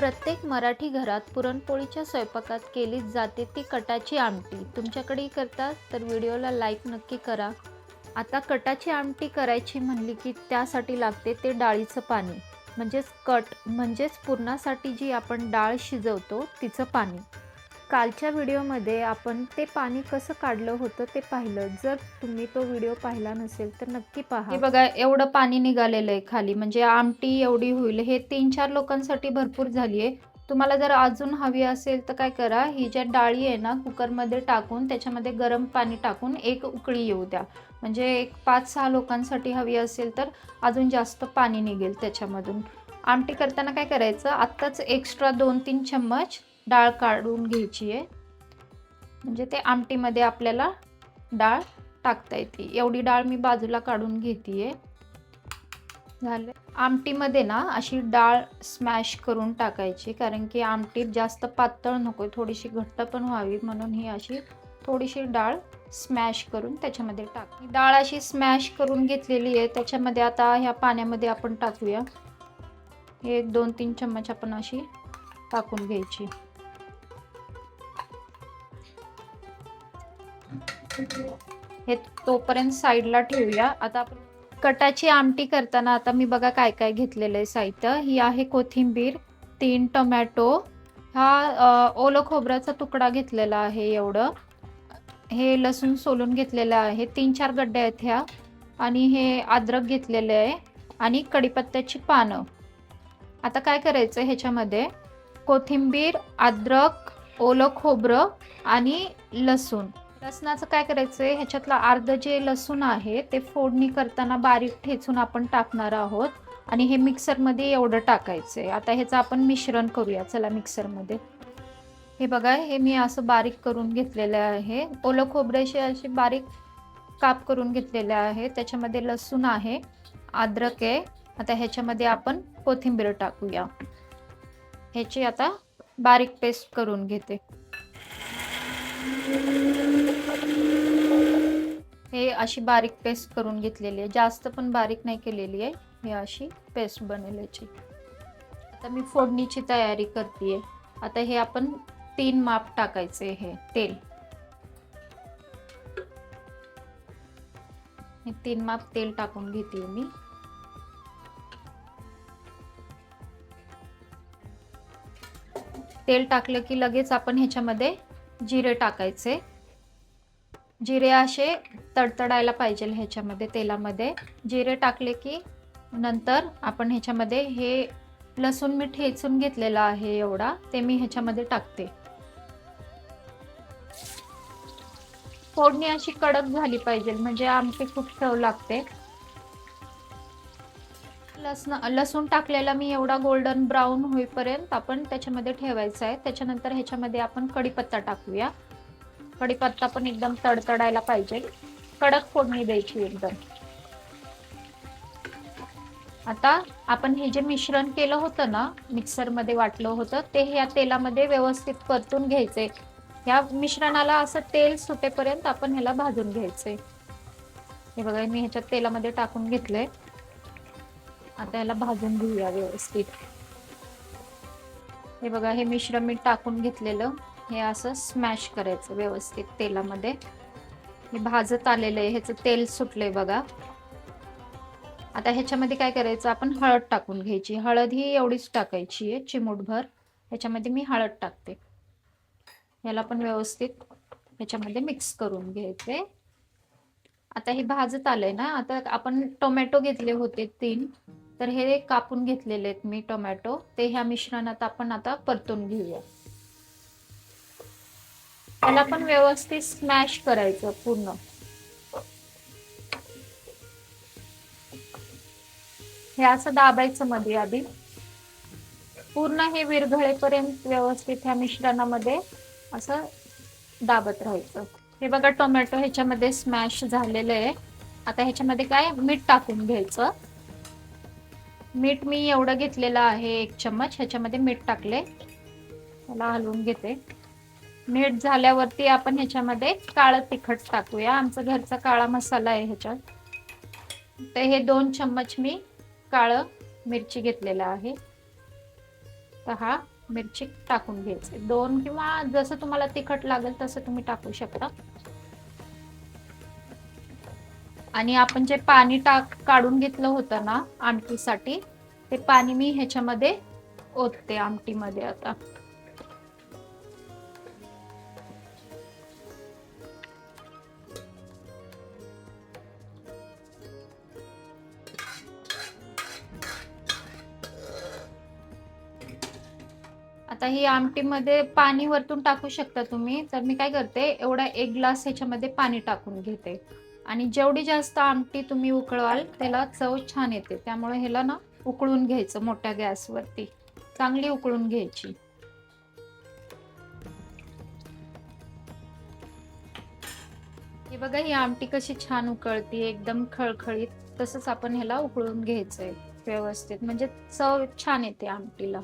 प्रत्येक मराठी घरात पुरणपोळीच्या स्वयंपाकात केलीच जाते ती कटाची आमटी. तुमच्याकडेही करतात तर व्हिडिओला लाईक नक्की करा. आता कटाची आमटी करायची म्हणली की त्यासाठी लागते ते डाळीचं पाणी, म्हणजेच कट, म्हणजेच पुरणासाठी जी आपण डाळ शिजवतो तिचं पाणी. कालच्या व्हिडिओमध्ये आपण ते पाणी कसं काढलं होतं ते पाहिलं. जर तुम्ही तो व्हिडिओ पाहिला नसेल तर नक्की पहा. हे बघा, एवढं पाणी निघालेलं आहे खाली, म्हणजे आमटी एवढी होईल. हे 3-4 लोकांसाठी भरपूर झाली आहे. तुम्हाला जर अजून हवी असेल तर काय करा, ही ज्या डाळी आहे ना कुकरमध्ये टाकून त्याच्यामध्ये गरम पाणी टाकून एक उकळी येऊ द्या. म्हणजे एक 5-6 लोकांसाठी हवी असेल तर अजून जास्त पाणी निघेल त्याच्यामधून. आमटी करताना काय करायचं, आत्ताच एक्स्ट्रा 2-3 चम्मच डाळ काढून घ्यायची आहे, म्हणजे ते आमटीमध्ये आपल्याला डाळ टाकता येते. एवढी डाळ मी बाजूला काढून घेते. झालं. आमटीमध्ये ना अशी डाळ स्मॅश करून टाकायची, कारण की आमटी जास्त पातळ नको, थोडीशी घट्ट पण व्हावी, म्हणून ही अशी थोडीशी डाळ स्मॅश करून त्याच्यामध्ये टाक. डाळ अशी स्मॅश करून घेतलेली आहे. त्याच्यामध्ये आता ह्या पाण्यामध्ये आपण टाकूया. हे 2-3 चम्मच आपण अशी टाकून घ्यायची. हे तोपर्यंत साईडला ठेवूया. आता आपण कटाची आमटी करताना आता मी बघा काय काय घेतलेलं आहे साहित्य. ही आहे कोथिंबीर, 3 टोमॅटो, हा ओलं खोबऱ्याचा तुकडा घेतलेला आहे एवढं, हे लसूण सोलून घेतलेलं आहे, 3-4 गड्डे आहेत ह्या, आणि हे अद्रक घेतलेले आहे, आणि कढीपत्त्याची पानं. आता काय करायचं, ह्याच्यामध्ये कोथिंबीर, अद्रक, ओलं खोबरं आणि लसूण. लसणाचं काय करायचंय, ह्याच्यातलं अर्ध जे लसूण आहे ते फोडणी करताना बारीक ठेचून आपण टाकणार आहोत, आणि हे मिक्सरमध्ये एवढं टाकायचंय. आता ह्याचं आपण मिश्रण करूया. चला मिक्सरमध्ये. हे बघा, हे मी असं बारीक करून घेतलेलं आहे. ओलं खोबऱ्याचे असे बारीक काप करून घेतलेले आहे. त्याच्यामध्ये लसूण आहे, अद्रक आहे. आता ह्याच्यामध्ये आपण कोथिंबीर टाकूया. ह्याची आता बारीक पेस्ट करून घेते. हे अशी बारीक पेस्ट करून घेतलेली आहे, जास्त पण बारीक नाही केलेली आहे. ही अशी पेस्ट बनेल याची. आता मी फोडणीची तयारी करते. आता हे आपण 3 माप टाकायचे. हे तेल, हे 3 माप तेल टाकून घेते मी. तेल टाकलं की लगेच आपण ह्याच्यामध्ये जिरे टाकायचे. जिरे असे तडतडायला पाहिजे ह्याच्यामध्ये तेलामध्ये. जिरे टाकले की नंतर आपण ह्याच्यामध्ये हे लसूण मी ठेचून घेतलेला आहे एवढा, ते मी ह्याच्यामध्ये टाकते. फोडणी अशी कडक झाली पाहिजे, म्हणजे आमटी खूप चव लागते. लसूण टाकलेला मी एवढा गोल्डन ब्राऊन होईपर्यंत आपण त्याच्यामध्ये ठेवायचा आहे. त्याच्यानंतर ह्याच्यामध्ये आपण कढीपत्ता टाकूया. कढीपत्ता पण एकदम तडतडायला पाहिजे, कडक फोडणी द्यायची एकदम. आता आपण हे जे मिश्रण केलं होतं ना, मिक्सरमध्ये वाटलं होतं, ते ह्या तेलामध्ये व्यवस्थित परतून घ्यायचे. ह्या मिश्रणाला असं तेल सुटेपर्यंत आपण ह्याला भाजून घ्यायचे. हे बघा, मी ह्याच्यात तेलामध्ये टाकून घेतलंय. आता ह्याला भाजून घेऊया व्यवस्थित. हे बघा, हे मिश्रण मी टाकून घेतलेलं, हे असं स्मॅश करायचं व्यवस्थित तेलामध्ये. हे भाजत आलेलं आहे, ह्याचं तेल सुटलंय बघा. आता ह्याच्यामध्ये काय करायचं, आपण हळद टाकून घ्यायची. हळद ही एवढीच टाकायची आहे, चिमूटभर. ह्याच्यामध्ये मी हळद टाकते. याला पण व्यवस्थित ह्याच्यामध्ये मिक्स करून घ्यायचे. आता हे भाजत आलंय ना. आता आपण टोमॅटो घेतले होते 3, तर हे कापून घेतलेले आहेत मी टोमॅटो, ते ह्या मिश्रणात आपण आता परतून घेऊया. त्याला पण व्यवस्थित स्मॅश करायचं पूर्ण. हे असं दाबायचं मध्ये आधी, पूर्ण हे विरघळेपर्यंत व्यवस्थित ह्या मिश्रणामध्ये असं दाबत राहायचं. हे बघा, टोमॅटो ह्याच्यामध्ये स्मॅश झालेलं आहे. आता ह्याच्यामध्ये काय, मीठ टाकून घ्यायचं. मीठ मी एवढं घेतलेलं आहे, 1 चम्मच. ह्याच्यामध्ये मीठ टाकले. त्याला हलवून घेते. मीठ झाल्यावरती आपण ह्याच्यामध्ये काळं तिखट टाकूया. आमचा घरचा काळा मसाला आहे ह्याच्यात. तर हे 2 चम्मच मी काळं मिरची घेतलेला आहे. तर हा मिरची टाकून घ्यायचे, 2 किंवा जसं तुम्हाला तिखट लागेल तसं तुम्ही टाकू शकता. आणि आपण जे पाणी काढून घेतलं होतं ना आमटीसाठी, ते पाणी मी ह्याच्यामध्ये ओतते आमटीमध्ये आता. आता ही आमटीमध्ये पाणी वरतून टाकू शकता तुम्ही. तर मी काय करते, एवढा 1 ग्लास ह्याच्यामध्ये पाणी टाकून घेते. आणि जेवढी जास्त आमटी तुम्ही उकळवाल त्याला चव छान येते. त्यामुळे ह्याला ना उकळून घ्यायचं मोठ्या गॅसवरती, चांगली उकळून घ्यायची. हे बघा, ही आमटी कशी छान उकळती, एकदम खळखळीत. तसंच आपण ह्याला उकळून घ्यायचंय व्यवस्थित, म्हणजे चव छान येते आमटीला.